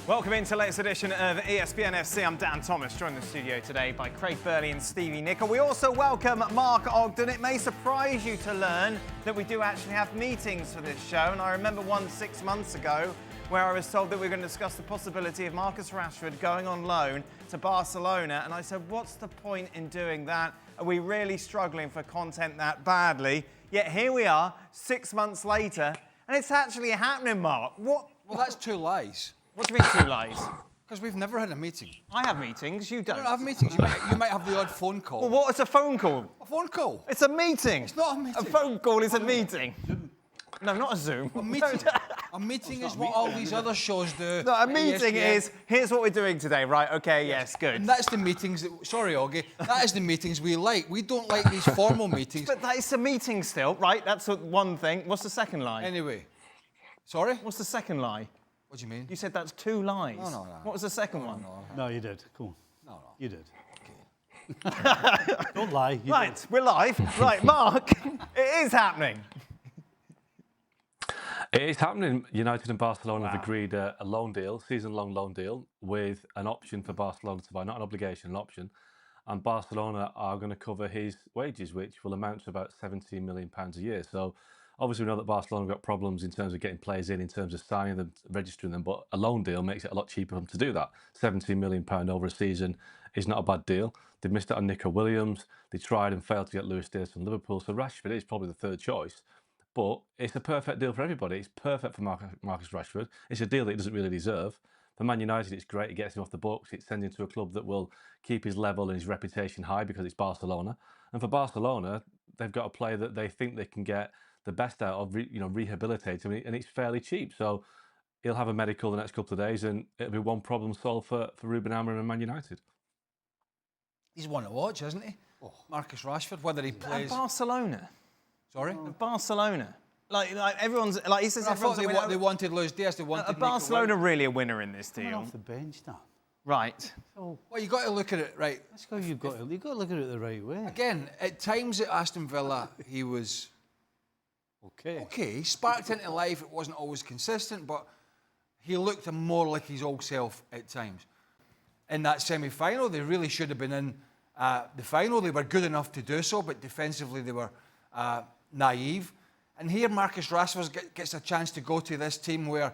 Welcome into the latest edition of ESPN FC. I'm Dan Thomas, joined in the studio today by Craig Burley and Stevie Nicol. We also welcome Mark Ogden. It may surprise you to learn that we do actually have meetings for this show, and I remember one 6 months ago where I was told that we were going to discuss the possibility of Marcus Rashford going on loan to Barcelona, and I said, what's the point in doing that? Are we really struggling for content that badly? Yet here we are, 6 months later, and it's actually happening, Mark. What? Well, that's two lies. What do you mean two lies? Because we've never had a meeting. I have meetings, you don't. You don't have meetings. You might have the odd phone call. Well, what is a phone call? A phone call? It's a meeting. It's not a meeting. A phone call is a meeting. No, not a Zoom. A meeting. A meeting is what all these other shows do. No, a meeting is, here's what we're doing today, right? Okay, yes, good. And that's the meetings that, sorry, Augie, that is the meetings we like. We don't like these formal meetings. But that is a meeting still, right? That's one thing. What's the second lie? Anyway. Sorry? What's the second lie? What do you mean? You said that's two lies. No. What was the second one? No, you did. Come on. No. You did. Okay. Don't lie. You Right, did. we're live. Right, Mark, it is happening. It is happening. United and Barcelona have agreed a loan deal, season-long loan deal, with an option for Barcelona to buy, not an obligation, an option. And Barcelona are going to cover his wages, which will amount to about £17 million a year. So obviously we know that Barcelona have got problems in terms of getting players in terms of signing them, registering them, but a loan deal makes it a lot cheaper for them to do that. £17 million over a season is not a bad deal. They missed out on Nico Williams. They tried and failed to get Luis Diaz from Liverpool. So Rashford is probably the third choice. But it's a perfect deal for everybody. It's perfect for Marcus Rashford. It's a deal that he doesn't really deserve. For Man United, it's great. It gets him off the books. It sends him to a club that will keep his level and his reputation high because it's Barcelona. And for Barcelona, they've got a player that they think they can get the best out of, rehabilitate him, and it's fairly cheap. So he'll have a medical the next couple of days, and it'll be one problem solved for Ruben Amorim and Man United. He's one to watch, isn't he? Oh. Marcus Rashford, whether he plays... Barcelona. Sorry? Barcelona. Like everyone's... Like he says I thought they wanted Luis Diaz, they wanted... Barcelona really a winner in this deal? Off the bench now. Right. So, well, you've got to look at it, right. that's how you've got to look at it the right way. Again, at times at Aston Villa, he was... Okay. He sparked into life. It wasn't always consistent, but he looked more like his old self at times. In that semi-final, they really should have been in the final. They were good enough to do so, but defensively they were naive. And here Marcus Rashford gets a chance to go to this team where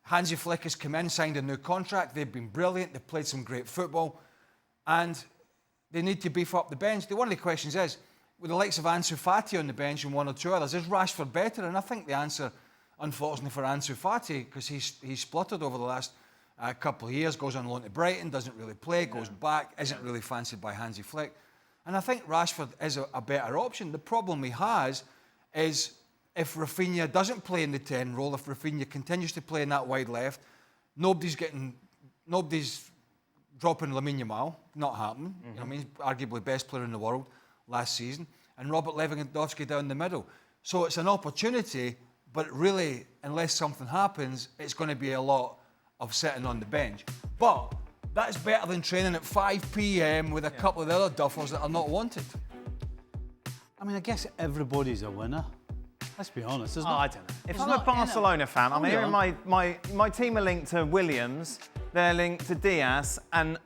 Hansi Flick has come in, signed a new contract. They've been brilliant. They've played some great football. And they need to beef up the bench. One of the questions is, with the likes of Ansu Fati on the bench and one or two others, is Rashford better? And I think the answer, unfortunately for Ansu Fati, because he's spluttered over the last couple of years, goes on loan to Brighton, doesn't really play, goes back, isn't really fancied by Hansi Flick. And I think Rashford is a better option. The problem he has is if Rafinha doesn't play in the 10 role, if Rafinha continues to play in that wide left, nobody's dropping Lamine Yamal, not happening. Mm-hmm. You know what I mean? He's arguably best player in the world last season, and Robert Lewandowski down the middle. So it's an opportunity, but really, unless something happens, it's going to be a lot of sitting on the bench. But that's better than training at 5 p.m. with a couple of the other duffers that are not wanted. I mean, I guess everybody's a winner. Let's be honest, isn't it? I don't know. If I'm a Barcelona fan, I'm hearing my team are linked to Williams, they're linked to Diaz, and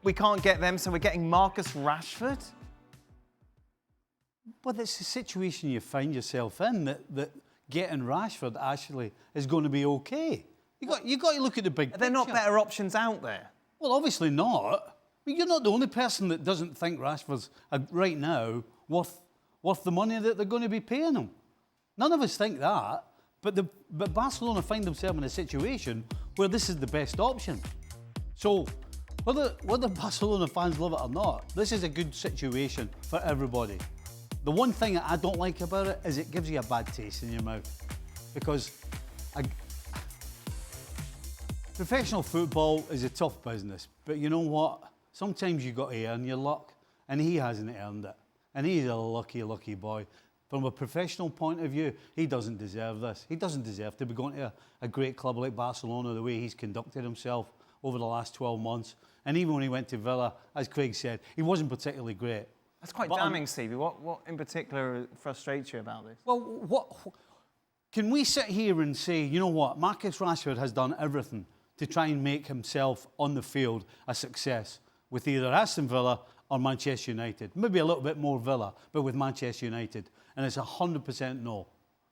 we can't get them, so we're getting Marcus Rashford? But it's the situation you find yourself in that getting Rashford actually is going to be okay. You got to look at the big picture. Are there not better options out there? Well, obviously not. I mean, you're not the only person that doesn't think Rashford's right now worth the money that they're going to be paying him. None of us think that, but Barcelona find themselves in a situation where this is the best option. So whether Barcelona fans love it or not, this is a good situation for everybody. The one thing I don't like about it is it gives you a bad taste in your mouth, because professional football is a tough business, but you know what? Sometimes you've got to earn your luck, and he hasn't earned it. And he's a lucky, lucky boy. From a professional point of view, he doesn't deserve this. He doesn't deserve to be going to a great club like Barcelona the way he's conducted himself over the last 12 months. And even when he went to Villa, as Craig said, he wasn't particularly great. That's quite damning, Stevie. What in particular frustrates you about this? Well, what can we sit here and say, you know what, Marcus Rashford has done everything to try and make himself on the field a success with either Aston Villa or Manchester United. Maybe a little bit more Villa, but with Manchester United. And it's 100% no.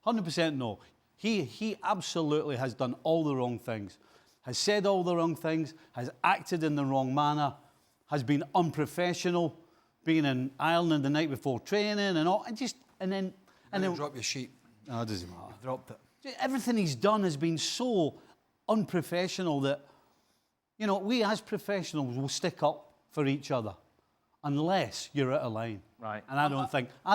100% no. He absolutely has done all the wrong things, has said all the wrong things, has acted in the wrong manner, has been unprofessional, being in Ireland the night before training and all, and then drop your sheet. No, it doesn't matter. You've dropped it. Everything he's done has been so unprofessional that, you know, we as professionals will stick up for each other unless you're out of line. Right. And I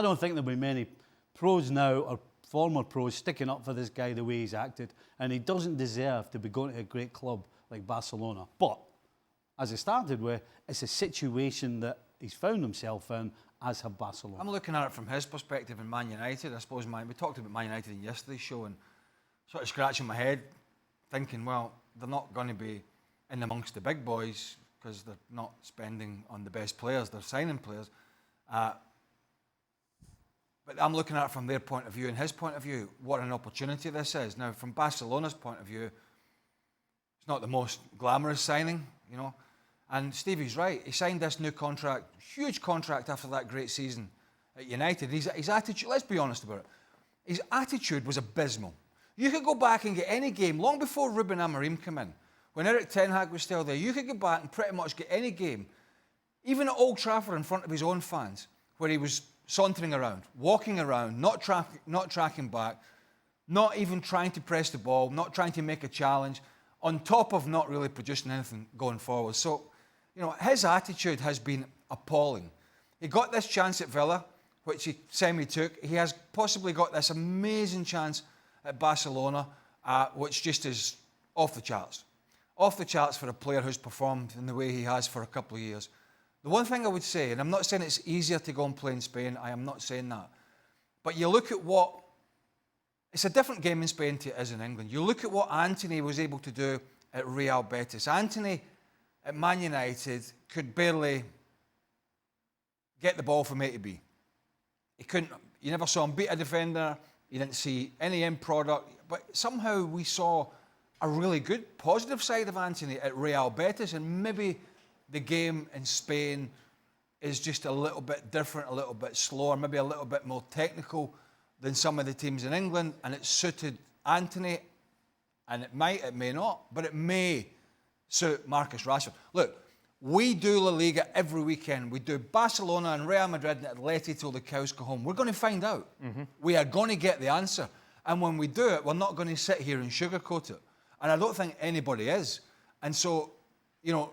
don't think there'll be many pros now or former pros sticking up for this guy the way he's acted, and he doesn't deserve to be going to a great club like Barcelona. But as I started with, it's a situation that he's found himself in, as have Barcelona. I'm looking at it from his perspective in Man United. I suppose we talked about Man United in yesterday's show, and sort of scratching my head, thinking, well, they're not going to be in amongst the big boys because they're not spending on the best players, they're signing players. But I'm looking at it from their point of view and his point of view, what an opportunity this is. Now, from Barcelona's point of view, it's not the most glamorous signing, you know. And Stevie's right. He signed this new contract, huge contract after that great season at United. His attitude, let's be honest about it, his attitude was abysmal. You could go back and get any game, long before Ruben Amorim came in, when Eric Ten Hag was still there, you could go back and pretty much get any game, even at Old Trafford in front of his own fans, where he was sauntering around, walking around, not tracking back, not even trying to press the ball, not trying to make a challenge, on top of not really producing anything going forward. So, you know, his attitude has been appalling. He got this chance at Villa, which he semi-took. He has possibly got this amazing chance at Barcelona, which just is off the charts. Off the charts for a player who's performed in the way he has for a couple of years. The one thing I would say, and I'm not saying it's easier to go and play in Spain, I am not saying that, but you look at it's a different game in Spain to it is in England. You look at what Anthony was able to do at Real Betis. Anthony at Man United could barely get the ball from A to B. You never saw him beat a defender, you didn't see any end product, but somehow we saw a really good, positive side of Anthony at Real Betis, and maybe the game in Spain is just a little bit different, a little bit slower, maybe a little bit more technical than some of the teams in England, and it suited Anthony, and it may not, but it may suit Marcus Rashford. Look, we do La Liga every weekend. We do Barcelona and Real Madrid and Atleti till the cows go home. We're going to find out. We are going to get the answer. And when we do it, we're not going to sit here and sugarcoat it. And I don't think anybody is. And so, you know,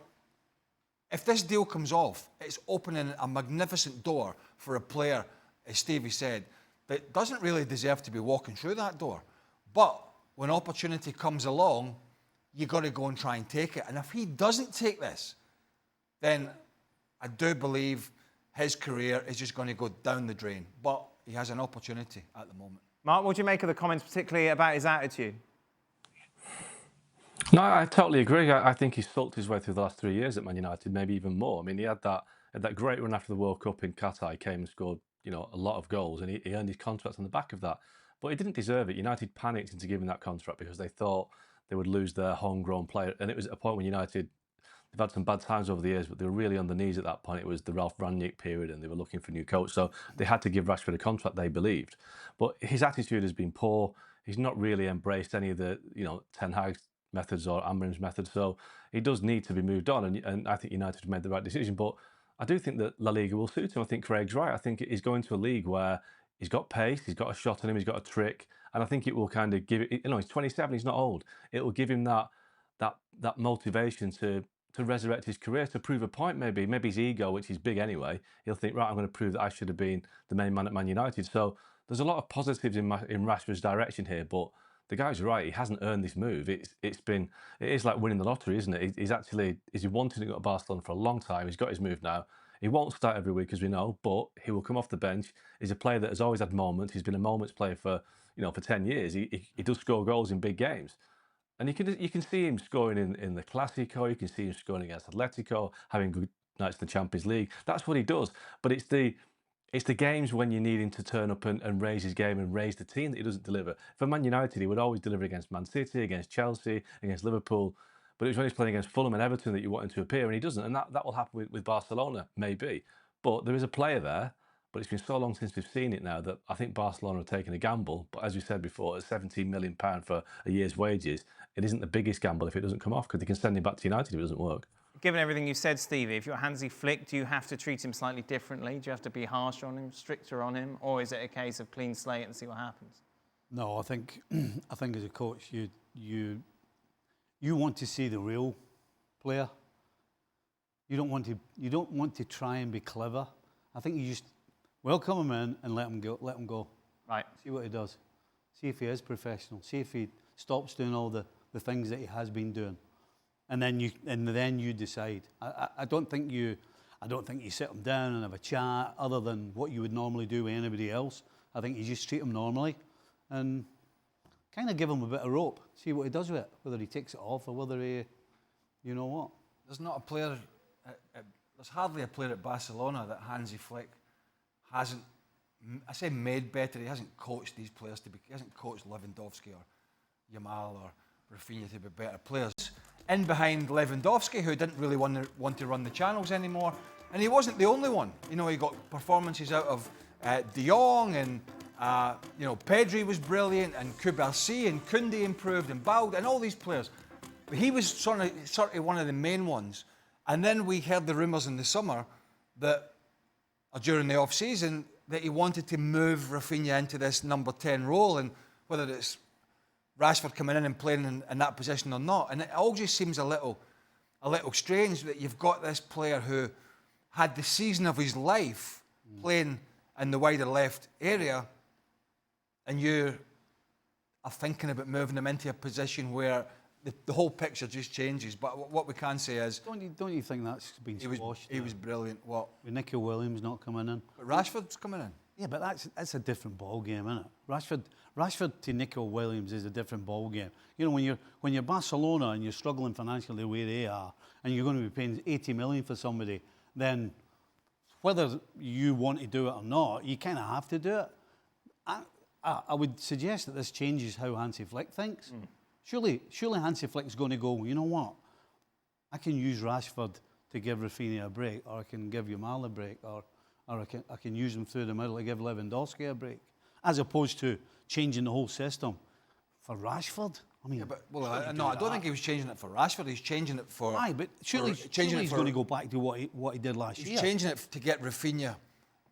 if this deal comes off, it's opening a magnificent door for a player, as Stevie said, that doesn't really deserve to be walking through that door. But when opportunity comes along, you got to go and try and take it. And if he doesn't take this, then I do believe his career is just going to go down the drain. But he has an opportunity at the moment. Mark, what do you make of the comments, particularly about his attitude? No, I totally agree. I think he's sulked his way through the last 3 years at Man United, maybe even more. I mean, he had that great run after the World Cup in Qatar. He came and scored, you know, a lot of goals, and he earned his contract on the back of that. But he didn't deserve it. United panicked into giving that contract because they thought they would lose their homegrown player. And it was at a point when United, they've had some bad times over the years, but they were really on the knees at that point. It was the Ralph Rangnick period, and they were looking for a new coach. So they had to give Rashford a contract, they believed. But his attitude has been poor. He's not really embraced any of the, you know, Ten Hag's methods or Amorim's methods. So he does need to be moved on. And I think United have made the right decision. But I do think that La Liga will suit him. I think Craig's right. I think he's going to a league where he's got pace, he's got a shot on him, he's got a trick. And I think it will kind of give it, you know, he's 27, he's not old. It will give him that motivation to resurrect his career, to prove a point maybe. Maybe his ego, which is big anyway, he'll think, right, I'm going to prove that I should have been the main man at Man United. So there's a lot of positives in Rashford's direction here, but the guy's right, he hasn't earned this move. It is like winning the lottery, isn't it? He's wanting to go to Barcelona for a long time. He's got his move now. He won't start every week, as we know, but he will come off the bench. He's a player that has always had moments. He's been a moments player for 10 years. He does score goals in big games. And you can see him scoring in the Clásico, you can see him scoring against Atletico, having good nights in the Champions League. That's what he does. But it's the games when you need him to turn up and raise his game and raise the team that he doesn't deliver. For Man United, he would always deliver against Man City, against Chelsea, against Liverpool. But it was when he's playing against Fulham and Everton that you want him to appear, and he doesn't. And that will happen with Barcelona, maybe. But there is a player there, but it's been so long since we've seen it now that I think Barcelona are taking a gamble. But as we said before, at £17 million for a year's wages, it isn't the biggest gamble if it doesn't come off, because they can send him back to United if it doesn't work. Given everything you said, Stevie, if you're Hansi Flick, do you have to treat him slightly differently? Do you have to be harsher on him, stricter on him? Or is it a case of clean slate and see what happens? No, I think as a coach, you want to see the real player. You don't want to try and be clever. I think you just welcome him in and let him go. Right. See what he does. See if he is professional. See if he stops doing all the things that he has been doing. And then you decide. I don't think you sit him down and have a chat other than what you would normally do with anybody else. I think you just treat him normally and kind of give him a bit of rope. See what he does with it, whether he takes it off or whether he, you know what. There's not a player, there's hardly a player at Barcelona that Hansi Flick hasn't, I say made better, he hasn't coached these players to be, he hasn't coached Lewandowski or Yamal or Rafinha to be better players. In behind Lewandowski, who didn't really want to run the channels anymore, and he wasn't the only one. You know, he got performances out of De Jong, and you know, Pedri was brilliant, and Kubarsi and Koundé improved, and Balde, and all these players. But he was sort of one of the main ones. And then we heard the rumours in the summer that, or during the off-season, that he wanted to move Rafinha into this number 10 role, and whether it's Rashford coming in and playing in that position or not. And it all just seems a little strange that you've got this player who had the season of his life playing in the wider left area, and you are thinking about moving him into a position where the whole picture just changes. But what we can say is... Don't you think that's been squashed? He was brilliant. What? With Nicky Williams not coming in. But Rashford's coming in. Yeah, but that's a different ball game, isn't it? Rashford to Nico Williams is a different ball game. You know, when you're Barcelona and you're struggling financially the way they are, and you're going to be paying 80 million for somebody, then whether you want to do it or not, you kind of have to do it. I would suggest that this changes how Hansi Flick thinks. Surely Hansi Flick's going to go, you know what? I can use Rashford to give Rafinha a break, or I can give Yamal a break, or I can use him through the middle to give Lewandowski a break, as opposed to changing the whole system for Rashford. I mean, yeah, but I don't think he was changing it for Rashford. He's changing it for. Aye, but surely he's going to go back to what he did last year. He's changing it to get Rafinha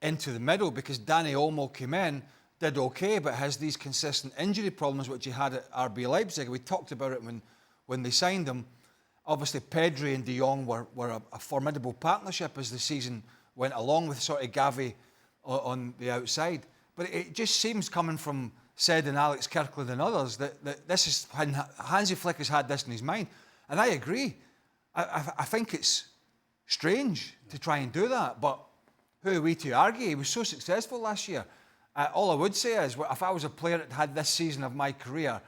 into the middle, because Danny Olmo came in, did okay, but has these consistent injury problems which he had at RB Leipzig. We talked about it when they signed him. Obviously, Pedri and De Jong were a formidable partnership as the season went along, with sort of Gavi on the outside. But it just seems, coming from Said and Alex Kirkland and others, that this is when Hansi Flick has had this in his mind. And I agree. I think it's strange to try and do that, but who are we to argue? He was so successful last year. All I would say is, if I was a player that had this season of my career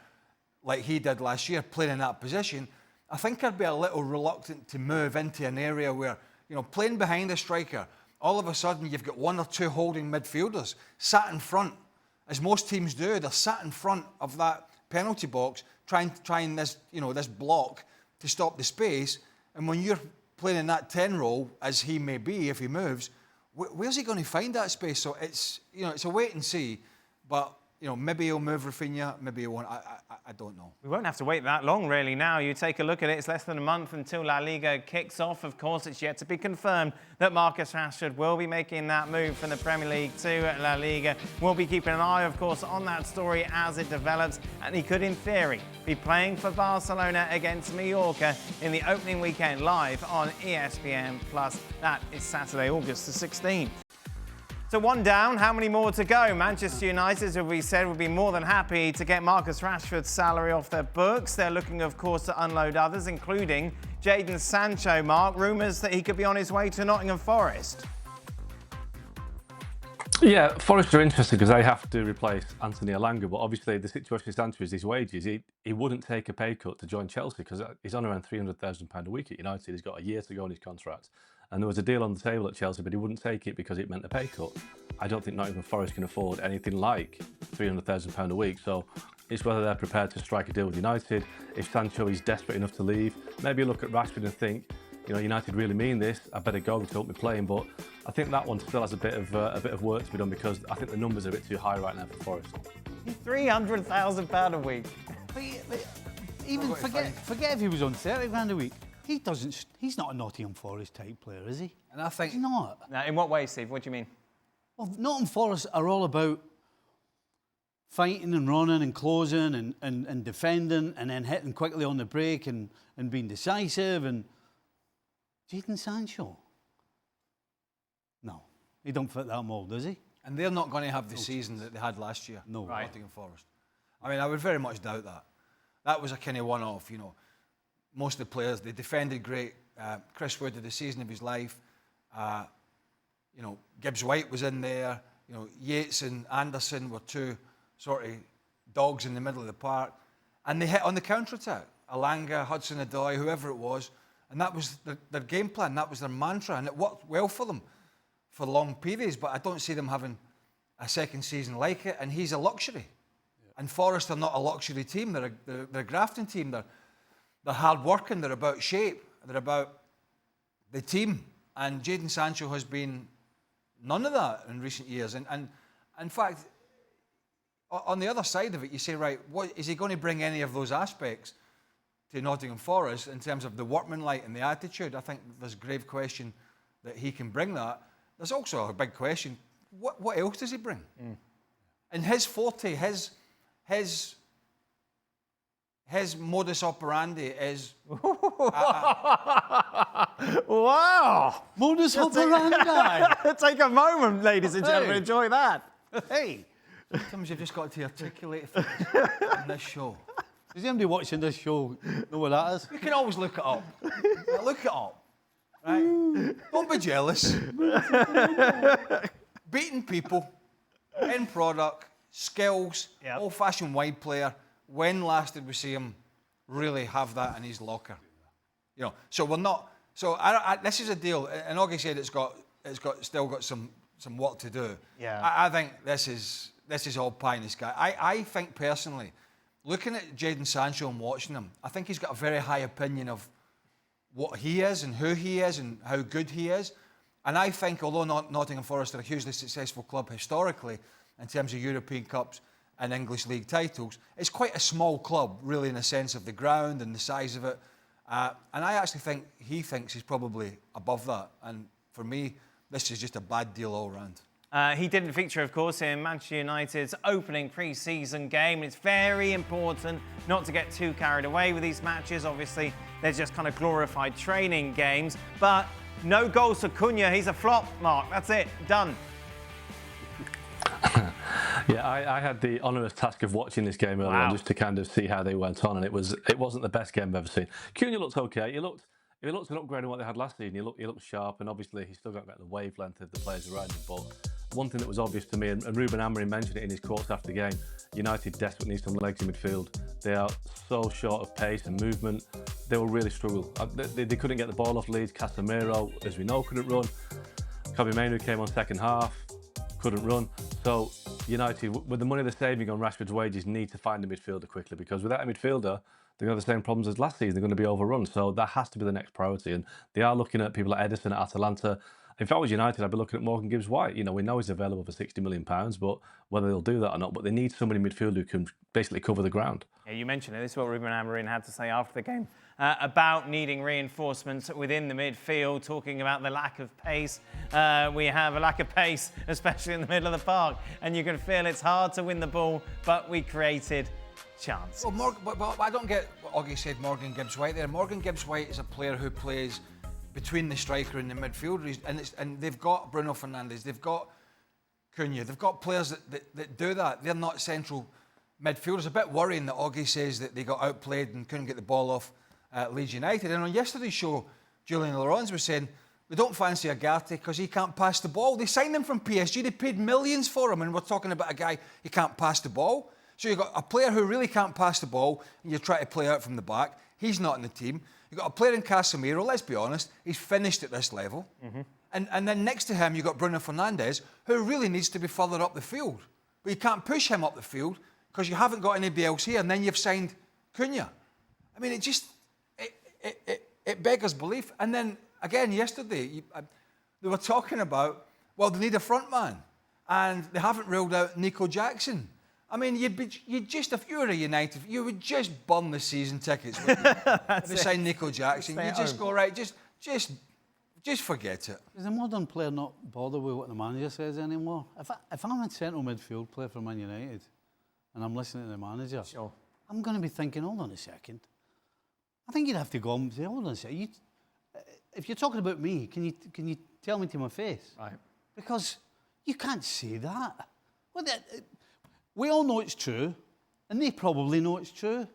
like he did last year, playing in that position, I think I'd be a little reluctant to move into an area where, you know, playing behind a striker, all of a sudden you've got one or two holding midfielders sat in front, as most teams do. They're sat in front of that penalty box, trying this, you know, this block to stop the space. And when you're playing in that 10 role, as he may be if he moves, where's he going to find that space? So it's, you know, it's a wait and see. But, you know, maybe he'll move Rafinha, maybe he won't. I don't know. We won't have to wait that long, really, now. You take a look at it, it's less than a month until La Liga kicks off. Of course, it's yet to be confirmed that Marcus Rashford will be making that move from the Premier League to La Liga. We'll be keeping an eye, of course, on that story as it develops. And he could, in theory, be playing for Barcelona against Mallorca in the opening weekend, live on ESPN+. That is Saturday, August the 16th. So one down, how many more to go? Manchester United, as we said, would be more than happy to get Marcus Rashford's salary off their books. They're looking, of course, to unload others, including Jadon Sancho. Mark, rumours that he could be on his way to Nottingham Forest. Yeah, Forest are interested because they have to replace Anthony Elanga, but obviously the situation with Sancho is his wages. He wouldn't take a pay cut to join Chelsea because he's on around £300,000 a week at United. He's got a year to go on his contract. And there was a deal on the table at Chelsea, but he wouldn't take it because it meant a pay cut. I don't think Nottingham Forest can afford anything like £300,000 a week. So it's whether they're prepared to strike a deal with United. If Sancho is desperate enough to leave, maybe look at Rashford and think, you know, United really mean this. I better go to help me playing. But I think that one still has a bit of work to be done because I think the numbers are a bit too high right now for Forest. £300,000 a week. But even forget if he was on 30 grand a week. He's not a Nottingham Forest type player, is he? And I think... He's not. Now, in what way, Steve? What do you mean? Well, Nottingham Forest are all about fighting and running and closing and defending and then hitting quickly on the break and being decisive. And Jadon Sancho? No, he don't fit that mould, does he? And they're not going to have the season that they had last year. No. Right. Nottingham Forest. I mean, I would very much doubt that. That was a kind of one-off, you know. Most of the players, they defended great. Chris Wood had the season of his life. You know, Gibbs White was in there. You know, Yates and Anderson were two sort of dogs in the middle of the park. And they hit on the counter-attack. Alanga, Hudson-Odoi, whoever it was. And that was their game plan. That was their mantra. And it worked well for them for long periods. But I don't see them having a second season like it. And he's a luxury. Yeah. And Forest are not a luxury team. They're a grafting team. They're hard-working. They're about shape. They're about the team. And Jadon Sancho has been none of that in recent years. And in fact, on the other side of it, you say, right, what is he going to bring any of those aspects to Nottingham Forest in terms of the workmanlike and the attitude? I think there's a grave question that he can bring that. There's also a big question, what else does he bring? Mm. And his forte, his modus operandi is... Wow! Modus operandi! Take a moment, ladies and gentlemen. Enjoy that. Hey! Sometimes you've just got to articulate things on this show. Does anybody watching this show know what that is? You can always look it up. Look it up. Right? Don't be jealous. Beating people, end product, skills, Yep. old-fashioned wide player. When last did we see him really have that in his locker? You know, so we're not. So this is a deal, and Augie said it's still got some work to do. Yeah. I think this is all pie in the sky. I think personally, looking at Jadon Sancho and watching him, I think he's got a very high opinion of what he is and who he is and how good he is. And I think, although Nottingham Forest are a hugely successful club historically in terms of European Cups and English League titles, it's quite a small club, really, in the sense of the ground and the size of it. And I actually think he thinks he's probably above that. And for me, this is just a bad deal all round. He didn't feature, of course, in Manchester United's opening pre-season game. It's very important not to get too carried away with these matches. Obviously, they're just kind of glorified training games. But no goals for Cunha. He's a flop, Mark. That's it. Done. Yeah, I had the onerous task of watching this game earlier on just to kind of see how they went on, and it wasn't the best game I've ever seen. Cunha looked okay. He looked an upgrade on what they had last season. He looked sharp, and obviously he's still got the wavelength of the players around him. But one thing that was obvious to me, and Ruben Amorim mentioned it in his quotes after the game, United desperately need some legs in midfield. They are so short of pace and movement. They will really struggle. They couldn't get the ball off Leeds. Casemiro, as we know, couldn't run. Kobe Mainoo came on second half, couldn't run. So United, with the money they're saving on Rashford's wages, need to find a midfielder quickly, because without a midfielder, they're going to have the same problems as last season. They're going to be overrun. So that has to be the next priority. And they are looking at people like Edison at Atalanta. If I was United, I'd be looking at Morgan Gibbs-White. You know, we know he's available for £60 million, but whether they'll do that or not, but they need somebody in midfield who can basically cover the ground. Yeah, you mentioned it. This is what Ruben Amorim had to say after the game about needing reinforcements within the midfield, talking about the lack of pace. We have a lack of pace, especially in the middle of the park, and you can feel it's hard to win the ball, but we created chance. Well, but I don't get what Augie said, Morgan Gibbs-White there. Morgan Gibbs-White is a player who plays between the striker and the midfielder, and they've got Bruno Fernandes, they've got Cunha, they've got players that do that. They're not central midfielders. A bit worrying that Augie says that they got outplayed and couldn't get the ball off Leeds United. And on yesterday's show, Julian Laurens was saying they don't fancy Agate because he can't pass the ball. They signed him from PSG. They paid millions for him, and we're talking about a guy who can't pass the ball. So you've got a player who really can't pass the ball, and you're trying to play out from the back. He's not in the team. You've got a player in Casemiro, let's be honest, he's finished at this level. And then next to him, you've got Bruno Fernandes, who really needs to be further up the field. But you can't push him up the field because you haven't got anybody else here, and then you've signed Cunha. I mean, it beggars belief. And then, again, yesterday, they were talking about, well, they need a front man, and they haven't ruled out Nico Jackson. I mean, you'd just, if you were a United, you would just burn the season tickets. If they sign Nico Jackson, you just go, right, just forget it. Does a modern player not bother with what the manager says anymore? If I'm a central midfield player for Man United and I'm listening to the manager, Sure. I'm going to be thinking, hold on a second. I think you'd have to go and say, hold on a second. If you're talking about me, can you tell me to my face? Right. Because you can't say that. Well, we all know it's true, and they probably know it's true,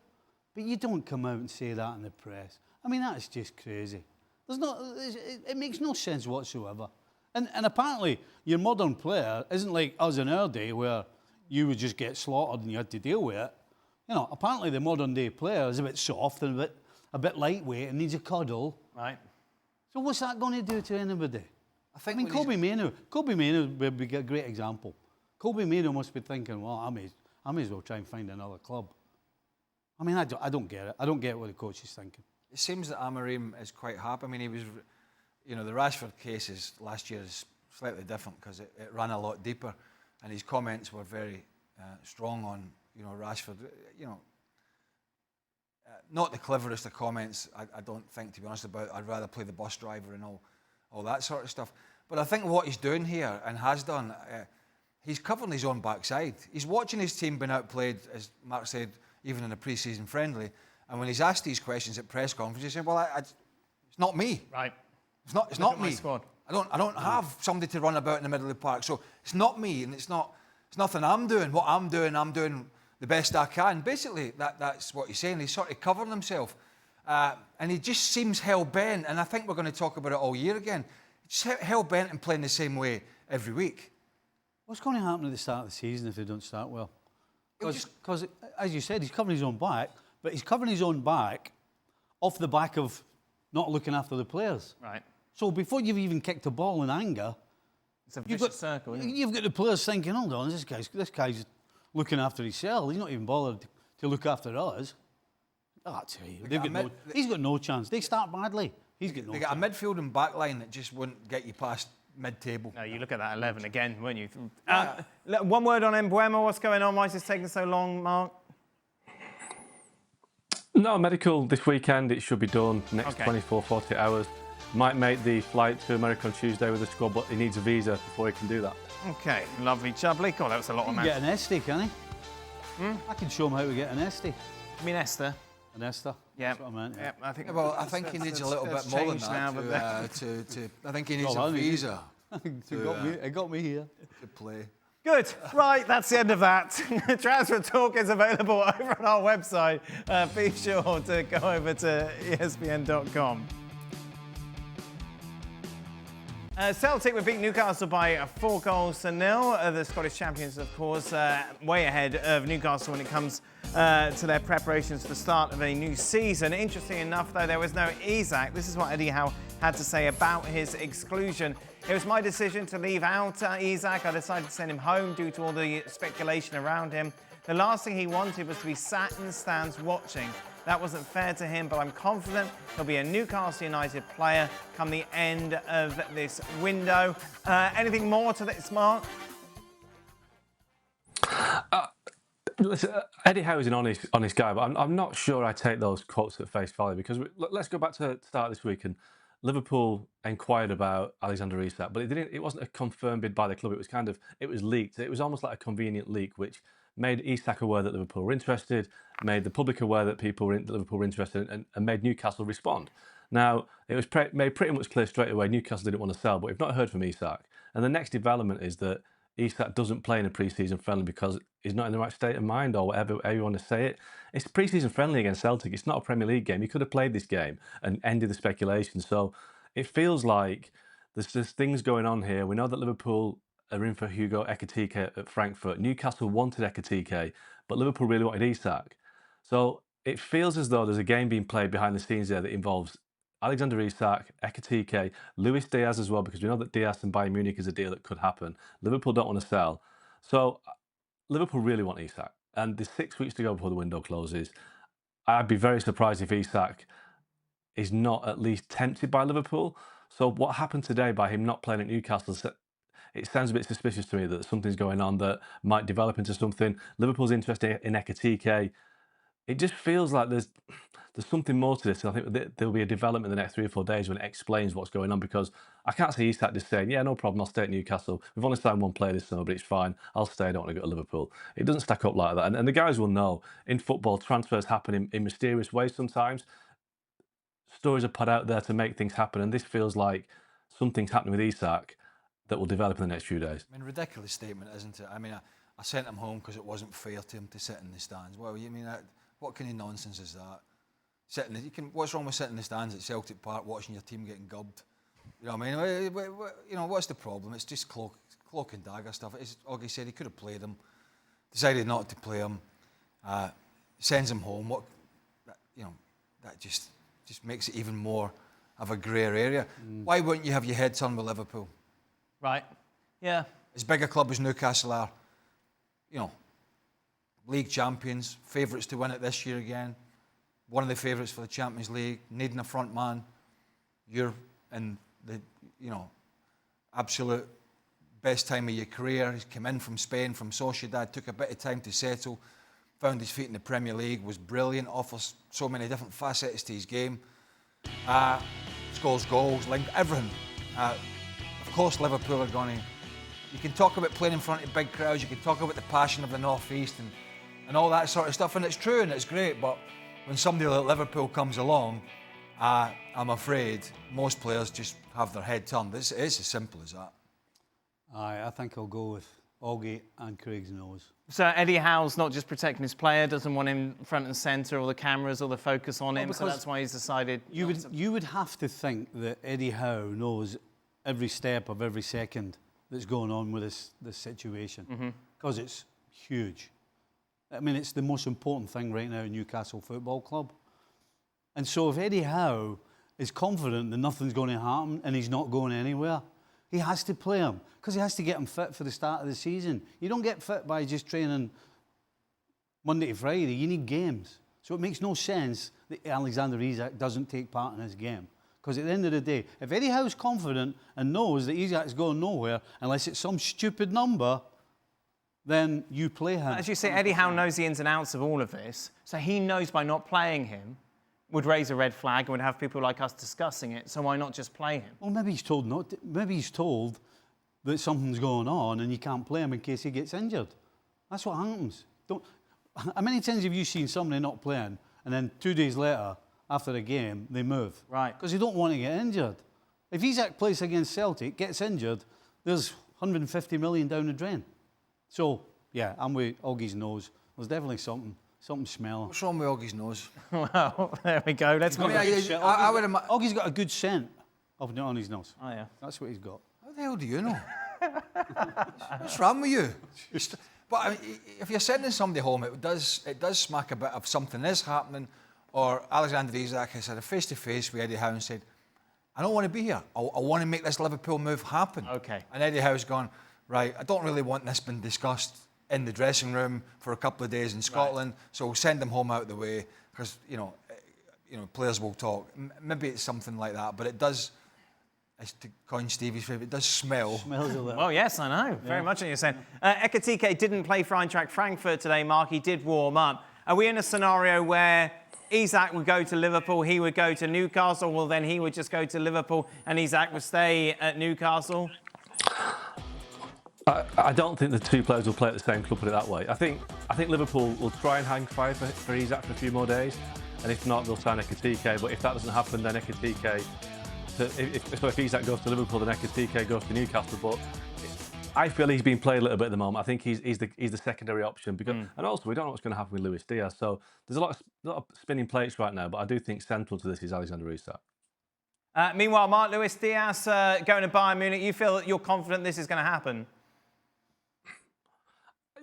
but you don't come out and say that in the press. I mean, that's just crazy. It makes no sense whatsoever. And apparently, your modern player isn't like us in our day where you would just get slaughtered and you had to deal with it. You know, apparently the modern day player is a bit soft and a bit lightweight and needs a cuddle. Right. So what's that going to do to anybody? I mean, Kobe Mainoo would be a great example. Kobe Mainoo must be thinking, well, I may as well try and find another club. I mean, I don't get it. I don't get what the coach is thinking. It seems that Amorim is quite happy. I mean, he was, the Rashford cases last year is slightly different because it ran a lot deeper, and his comments were very strong on, Rashford. Not the cleverest of comments, I don't think, to be honest, about I'd rather play the bus driver and all that sort of stuff. But I think what he's doing here and has done, he's covering his own backside. He's watching his team being outplayed, as Mark said, even in a pre-season friendly. And when he's asked these questions at press conferences, he's saying, well, it's not me. Right. It's not me. Squad. I don't have somebody to run about in the middle of the park. So it's not me, and it's nothing I'm doing. What I'm doing the best I can. Basically, that's what he's saying. He's sort of covering himself. And he just seems hell-bent, and I think we're going to talk about it all year again. Just hell-bent and playing the same way every week. What's going to happen at the start of the season if they don't start well? Because, as you said, he's covering his own back, but he's covering his own back off the back of not looking after the players. Right. So before you've even kicked a ball in anger, It's a vicious circle, isn't it? you've got the players thinking, hold on, this guy's looking after himself. He's not even bothered to look after us. Oh, I tell you, he's got no chance. They start badly. He's got no chance. They got a midfield and back line that just wouldn't get you past mid-table. No, you look at that 11 again, weren't you? One word on Mbuemo. What's going on? Why is this taking so long, Mark? No, medical this weekend. It should be done next 24, 48 hours. Might make the flight to America on Tuesday with the squad, but he needs a visa before he can do that. Okay, lovely, jubbly. God, that was a lot of He can get an Esty, can he? I can show him how to get an Esty. I mean, Esther. An Esther? Yeah. That's what I meant. Yeah, I think. Well, I think he needs a little bit more than that I think he needs a visa It got me here. to play. Good. Right, that's the end of that. Transfer Talk is available over on our website. Be sure to go over to ESPN.com. Celtic would beat Newcastle by 4-0. The Scottish champions, of course, way ahead of Newcastle when it comes to their preparations for the start of a new season. Interesting enough, though, there was no Isak. This is what Eddie Howe had to say about his exclusion. It was my decision to leave out Isak. I decided to send him home due to all the speculation around him. The last thing he wanted was to be sat in the stands watching. That wasn't fair to him, but I'm confident he'll be a Newcastle United player come the end of this window. Anything more to this, Mark? Listen, Eddie Howe is an honest guy, but I'm not sure I take those quotes at face value because let's go back to the start of this week. And Liverpool inquired about Alexander Isak, but it wasn't a confirmed bid by the club. It was leaked. It was almost like a convenient leak, which made Isak aware that Liverpool were interested, made the public aware that Liverpool were interested, and made Newcastle respond. Now, it was made pretty much clear straight away Newcastle didn't want to sell, but we've not heard from Isak. And the next development is that Isak doesn't play in a pre-season friendly because he's not in the right state of mind, or whatever you want to say it. It's a pre-season friendly against Celtic. It's not a Premier League game. He could have played this game and ended the speculation. So it feels like there's things going on here. We know that Liverpool are in for Hugo Ekitike at Frankfurt. Newcastle wanted Ekitike, but Liverpool really wanted Isak. So it feels as though there's a game being played behind the scenes there that involves Alexander Isak, Ekitike, Luis Diaz as well, because we know that Diaz and Bayern Munich is a deal that could happen. Liverpool don't want to sell. So Liverpool really want Isak. And there's 6 weeks to go before the window closes. I'd be very surprised if Isak is not at least tempted by Liverpool. So what happened today by him not playing at Newcastle, it sounds a bit suspicious to me that something's going on that might develop into something. Liverpool's interested in Ekitike. It just feels like there's something more to this. I think there'll be a development in the next 3 or 4 days when it explains what's going on, because I can't see Isak just saying, yeah, no problem, I'll stay at Newcastle. We've only signed one player this summer, but it's fine. I'll stay, I don't want to go to Liverpool. It doesn't stack up like that. And the guys will know, in football, transfers happen in mysterious ways sometimes. Stories are put out there to make things happen, and this feels like something's happening with Isak that will develop in the next few days. I mean, ridiculous statement, isn't it? I mean, I sent him home because it wasn't fair to him to sit in the stands. Well, you mean, what kind of nonsense is that? What's wrong with sitting in the stands at Celtic Park watching your team getting gubbed? You know what I mean? You know, what's the problem? It's just cloak and dagger stuff. As Augie said, he could have played him, decided not to play him, sends him home. That just makes it even more of a greyer area. Why wouldn't you have your head turned with Liverpool? Right. Yeah. As big a club as Newcastle are, you know, league champions, favourites to win it this year again, one of the favourites for the Champions League, needing a front man. You're in the, absolute best time of your career. He's come in from Spain, from Sociedad, took a bit of time to settle, found his feet in the Premier League, was brilliant, offers so many different facets to his game. Scores goals, linked, everything. Of course, Liverpool are going to... You can talk about playing in front of big crowds, you can talk about the passion of the North East and all that sort of stuff, and it's true and it's great, but when somebody like Liverpool comes along, I'm afraid most players just have their head turned. It's as simple as that. I think I'll go with Augie and Craig's nose. So Eddie Howe's not just protecting his player, doesn't want him front and centre, or the cameras or the focus on him, so that's why he's decided... You would have to think that Eddie Howe knows every step of every second that's going on with this situation, because it's huge. I mean, it's the most important thing right now in Newcastle Football Club. And so if Eddie Howe is confident that nothing's going to happen and he's not going anywhere, he has to play him, because he has to get him fit for the start of the season. You don't get fit by just training Monday to Friday. You need games. So it makes no sense that Alexander Isak doesn't take part in his game. Because at the end of the day, if Eddie Howe's confident and knows that Isak's going nowhere, unless it's some stupid number, then you play him. As you say, Eddie Howe knows the ins and outs of all of this, so he knows by not playing him would raise a red flag and would have people like us discussing it, so why not just play him? Well, maybe he's told maybe he's told that something's going on and you can't play him in case he gets injured. That's what happens. How many times have you seen somebody not playing and then 2 days later, after a game, they move? Right. Because they don't want to get injured. If Isak plays against Celtic, gets injured, there's 150 million down the drain. So, yeah, I'm with Augie's nose. There's definitely something smelling. What's wrong with Augie's nose? Well, there we go. Let's go. Augie's got a good scent on his nose. Oh, yeah. That's what he's got. How the hell do you know? What's wrong with you? But I mean, if you're sending somebody home, it does smack a bit of something is happening. Or Alexander Isak has had a face-to-face with Eddie Howe and said, I don't want to be here. I want to make this Liverpool move happen. Okay. And Eddie Howe's gone, right, I don't really want this been discussed in the dressing room for a couple of days in Scotland, so we'll send him home out of the way, because, players will talk. Maybe it's something like that, but it does, as to coin Stevie's favourite, it does smell. Smells a little. Well, yes, I know. Very much what you're saying. Ekitike didn't play for Eintracht Frankfurt today, Mark. He did warm up. Are we in a scenario where Isak would go to Liverpool, he would go to Newcastle, well, then he would just go to Liverpool and Isak would stay at Newcastle? I don't think the two players will play at the same club, put it that way. I think Liverpool will try and hang fire for Isak for a few more days, and if not, they'll sign Ekitike. But if that doesn't happen, then Ekitike... If Isak goes to Liverpool, then Ekitike goes to Newcastle. But I feel he's being played a little bit at the moment. I think he's the secondary option, because and also we don't know what's going to happen with Luis Diaz. So there's a lot of spinning plates right now, but I do think central to this is Alexander Isak. Meanwhile, Mark, Luis Diaz going to Bayern Munich, you feel that you're confident this is going to happen?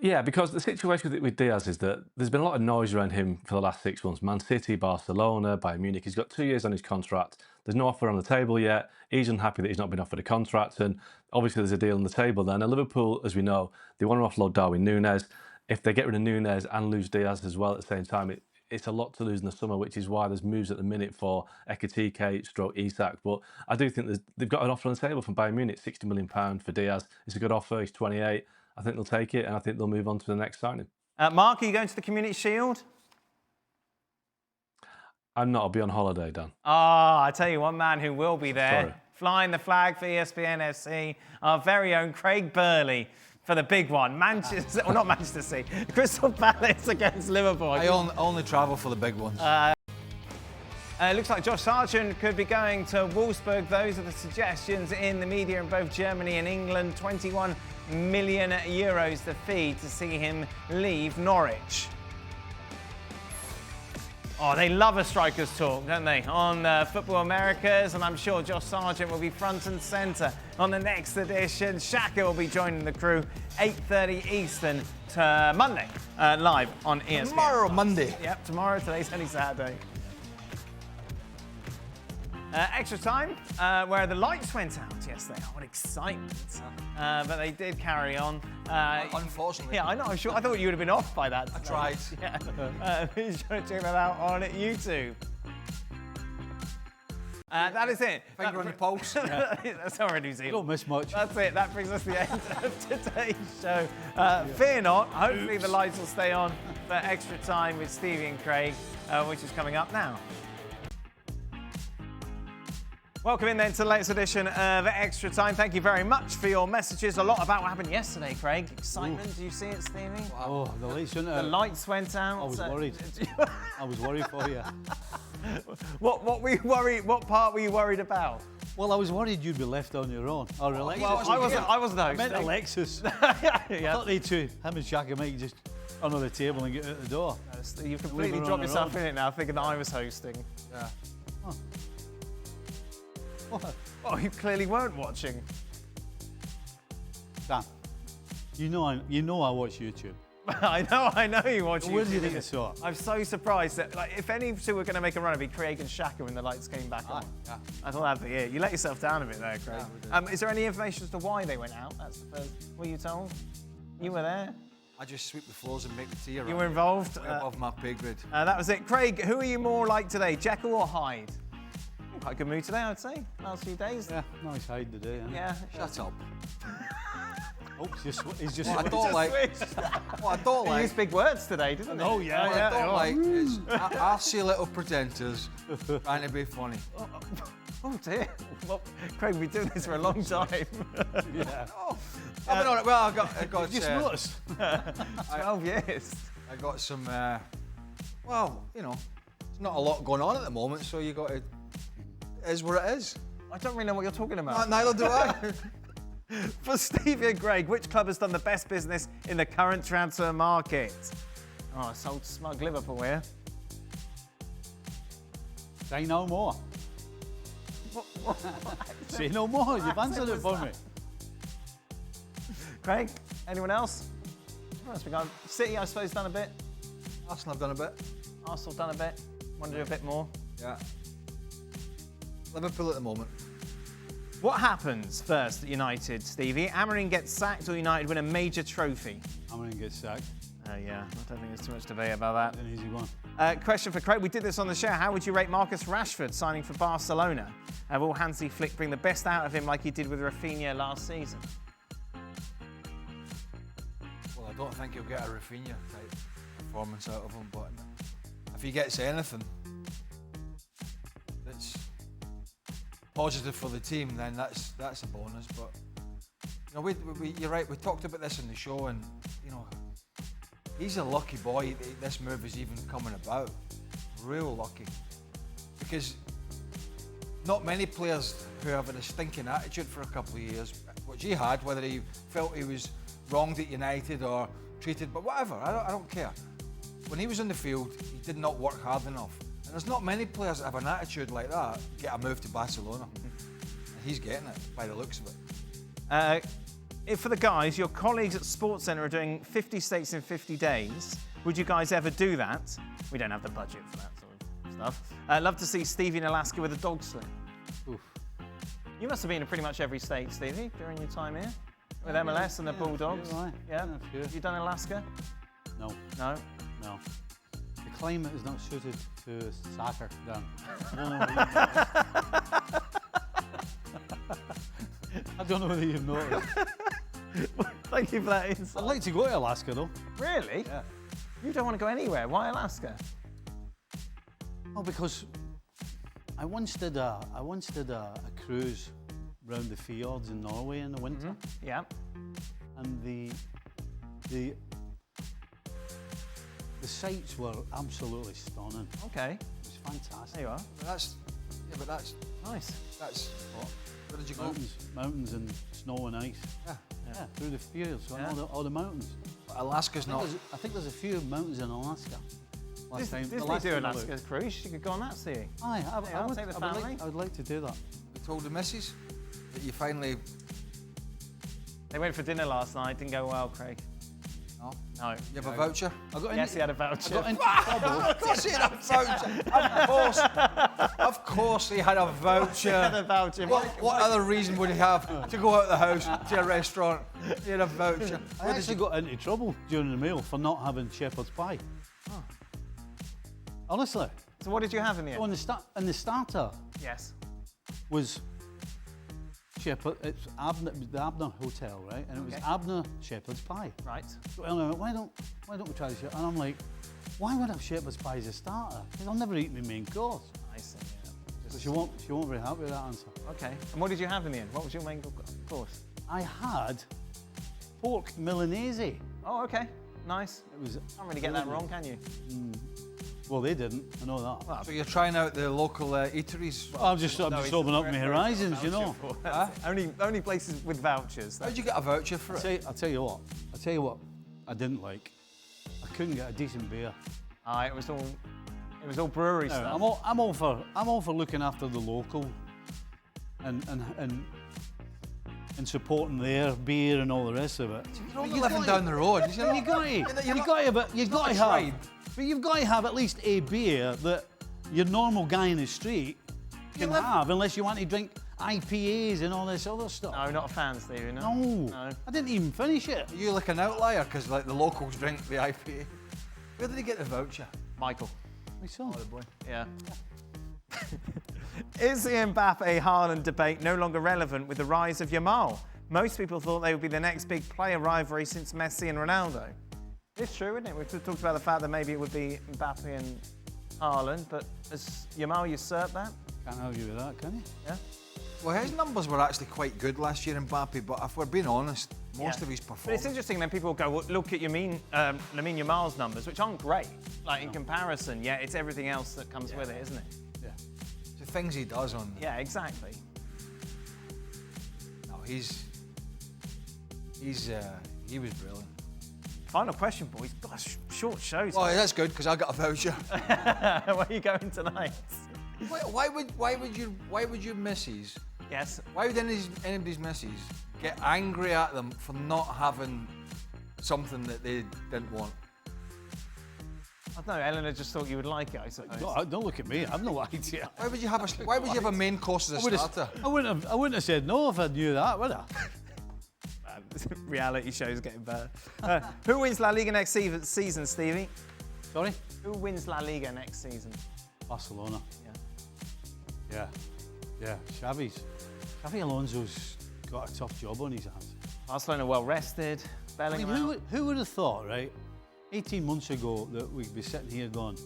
Yeah, because the situation with Diaz is that there's been a lot of noise around him for the last 6 months. Man City, Barcelona, Bayern Munich. He's got 2 years on his contract. There's no offer on the table yet. He's unhappy that he's not been offered a contract. And obviously there's a deal on the table then. And Liverpool, as we know, they want to offload Darwin Núñez. If they get rid of Núñez and lose Diaz as well at the same time, it's a lot to lose in the summer, which is why there's moves at the minute for Ekitike, Isak. But I do think they've got an offer on the table from Bayern Munich, £60 million for Diaz. It's a good offer. He's 28. I think they'll take it, and I think they'll move on to the next signing. Mark, are you going to the Community Shield? I'm not. I'll be on holiday, Dan. I tell you one man who will be there, Sorry. flying the flag for ESPN FC, our very own Craig Burley for the big one. Manchester, or not Manchester City, Crystal Palace against Liverpool. I only travel for the big ones. It looks like Josh Sargent could be going to Wolfsburg. Those are the suggestions in the media in both Germany and England. 21 million euros the fee to see him leave Norwich. Oh, they love a strikers talk, don't they? On Football Americas, and I'm sure Josh Sargent will be front and centre on the next edition. Shaka will be joining the crew 8:30 Eastern to Monday, live on ESPN. Tomorrow, Monday. Yep, tomorrow. Today's only Saturday. Extra time, where the lights went out yesterday. Oh, what excitement. But they did carry on. Unfortunately. Yeah, I know. I'm sure. I thought you would have been off by that. I tried. Yeah. Be sure to check that out on YouTube. That is it. Finger on the pulse. That's all right, New Zealand. Don't miss much. That's it. That brings us to the end of today's show. Fear not. Hopefully the lights will stay on for Extra Time with Stevie and Craig, which is coming up now. Welcome in then to the latest edition of Extra Time. Thank you very much for your messages. A lot about what happened yesterday, Craig. Excitement. Do you see it, Stevie? Oh, the lights went The out. lights went out. I was worried. I was worried for you. What were you worried? What part were you worried about? Well, I was worried you'd be left on your own. Or Alexis. Well, I wasn't I hosting. meant Alexis. yeah. I thought they two, him and Shaka, might just under the table and get out the door. You've completely Leave her dropped on her yourself own. in it now, thinking that I was hosting. Yeah. What? Oh, you clearly weren't watching. Dan, you know I watch YouTube. I know you watch Where YouTube. do you think you saw it? I'm so surprised that, like, if any two were going to make a run, it'd be Craig and Shaka when the lights came back on. Yeah. I thought that'd be it. You let yourself down a bit there, Craig. Yeah, we did. Is there any information as to why they went out? That's the first. Were you told? You were there. I just sweep the floors and make the tea around. You were involved. Way above my pay grade. That was it. Craig, who are you more like today, Jekyll or Hyde? In quite a good mood today, I'd say. Last few days. Yeah, nice hide today. Isn't it? Yeah. Shut up. Oh, he's just. What I don't like. What I don't He like. used big words today, didn't he? Oh, yeah, What yeah. I don't like is arsey little pretenders trying to be funny. Oh dear. Well, Craig, we've been doing this for a long time. Yeah. I mean, all right, well, I got Just noticed. 12 years. I got some. Well, you know, there's not a lot going on at the moment, so you got to. It is what it is. I don't really know what you're talking about. Neither do I. For Stevie and Greg, which club has done the best business in the current transfer market? Oh, I sold smug Liverpool here. Say no more. Say no more. You've answered it for me. Craig, anyone else? Who else we got? City, I suppose, done a bit. Arsenal have done a bit. Arsenal done a bit. Want to do a bit more? Yeah. Liverpool at the moment. What happens first at United, Stevie? Amorim gets sacked or United win a major trophy? I'm going to get sacked. Yeah, I don't think there's too much debate about that. An easy one. Question for Craig. We did this on the show. How would you rate Marcus Rashford signing for Barcelona? Will Hansi Flick bring the best out of him like he did with Rafinha last season? Well, I don't think he'll get a Rafinha type performance out of him, but if he gets anything that's positive for the team, then that's a bonus. But you know, you're right. We talked about this in the show, and you know, he's a lucky boy. This move is even coming about. Real lucky, because not many players who have a stinking attitude for a couple of years, which he had, whether he felt he was wronged at United or treated, but whatever. I don't care. When he was in the field, he did not work hard enough. And there's not many players that have an attitude like that get a move to Barcelona. And he's getting it by the looks of it. if for the guys, your colleagues at SportsCenter are doing 50 states in 50 days. Would you guys ever do that? We don't have the budget for that sort of stuff. Love to see Stevie in Alaska with a dog sled. Oof. You must have been in pretty much every state, Stevie, during your time here. With MLS and the Bulldogs. Right. Yeah. Sure. Have you done Alaska? No. No. No. The climate is not suited to soccer, Dan. I don't know whether you've noticed. Thank you for that insight. I'd like to go to Alaska, though. Really? Yeah. You don't want to go anywhere. Why Alaska? Oh, because I once did a cruise round the fjords in Norway in the winter, Yeah. and the sights were absolutely stunning. Okay. It was fantastic. There you are. That's Nice. what? Where did you go? Mountains and snow and ice. Yeah, through the fjords, so Yeah. all the mountains. Alaska's not. I think there's a few mountains in Alaska. Disney the do last time I Alaska looked. cruise. You could go on that, Stevie. Aye, I'll take the family. I would like to do that. You told the missus that you finally. They went for dinner last night. Didn't go well, Craig. No. No. You have a voucher? I got Yes, he had a voucher. I got into trouble. Of course he had a voucher. Of course he had a voucher. He had a voucher. What other reason would he have to go out of the house to a restaurant? He had a voucher. I actually got into trouble during the meal for not having shepherd's pie. Honestly. So what did you have in the So end? in the starter Yes. was shepherd. It's Abner, it was the Abner Hotel, right? And it was Okay. Abner shepherd's pie. Right. So Ellen went, why don't we try this? And I'm like, why would I have shepherd's pie as a starter? Because I'll never eat my main course. I see. So she won't very happy with that answer. Okay. And what did you have in the end? What was your main course? I had pork Milanese. Oh, okay. Nice. It was. Can't really get that wrong, can you? Well, they didn't. I know that. Well, So you're trying out the local eateries. I'm just opening up my horizons, you know. Only places with vouchers. How'd you get a voucher for it? I'll tell you what I didn't like. I couldn't get a decent beer. It was all brewery No, stuff. I'm all for looking after the local and supporting their beer and all the rest of it. You're only living down the road. You've got to have at least a beer that your normal guy in the street can have, unless you want to drink IPAs and all this other stuff. No, not a fan, Stevie. No. No. I didn't even finish it. Are you like an outlier? Because like the locals drink the IPA. Where did he get the voucher? Michael. My son. Oh, the boy. Yeah. Is the Mbappe-Haaland debate no longer relevant with the rise of Yamal? Most people thought they would be the next big player rivalry since Messi and Ronaldo. It's true, isn't it? We've talked about the fact that maybe it would be Mbappe and Haaland, but has Yamal usurped that? Can't argue with that, can you? Yeah. Well, his numbers were actually quite good last year in Mbappe, but if we're being honest, most of his But performance. it's interesting then people go, well, look at Lamine Yamal's numbers, which aren't great, like in comparison, yet it's everything else that comes with it, isn't it? Yeah. The things he does on. Yeah, exactly. No, he was brilliant. Final question, boys. Gosh, short shows. Well, that's good because I got a voucher. Where are you going tonight? why would your missus? Yes. Why would anybody's missus get angry at them for not having something that they didn't want? I don't know, Eleanor just thought you would like it, I suppose. Don't look at me. I've no idea. Why would you have a main course as a starter? I wouldn't have said no if I knew that, would I? Reality show's getting better. Who wins La Liga next season, Stevie? Sorry? Who wins La Liga next season? Barcelona. Yeah. Yeah. Xavi Alonso's got a tough job on his hands. Barcelona well rested. I Bellingham mean, out. who would have thought, right, 18 months ago that we'd be sitting here going,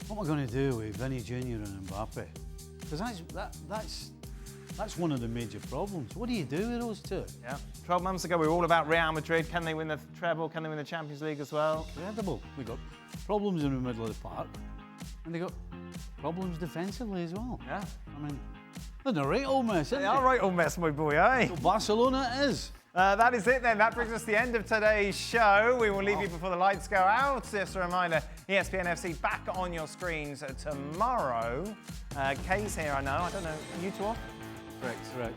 what am I going to do with Vinny Jr. and Mbappe? Because that's one of the major problems. What do you do with those two? Yeah. 12 months ago, we were all about Real Madrid. Can they win the treble? Can they win the Champions League as well? Incredible. We got problems in the middle of the park, and they got problems defensively as well. Yeah. I mean, they're a right old mess, isn't They are right old mess, my boy, eh? So Barcelona it is. That is it then. That brings us to the end of today's show. We will leave you before the lights go out. Just a reminder, ESPN FC back on your screens tomorrow. Kay's here, I know. I don't know. You two off? Correct.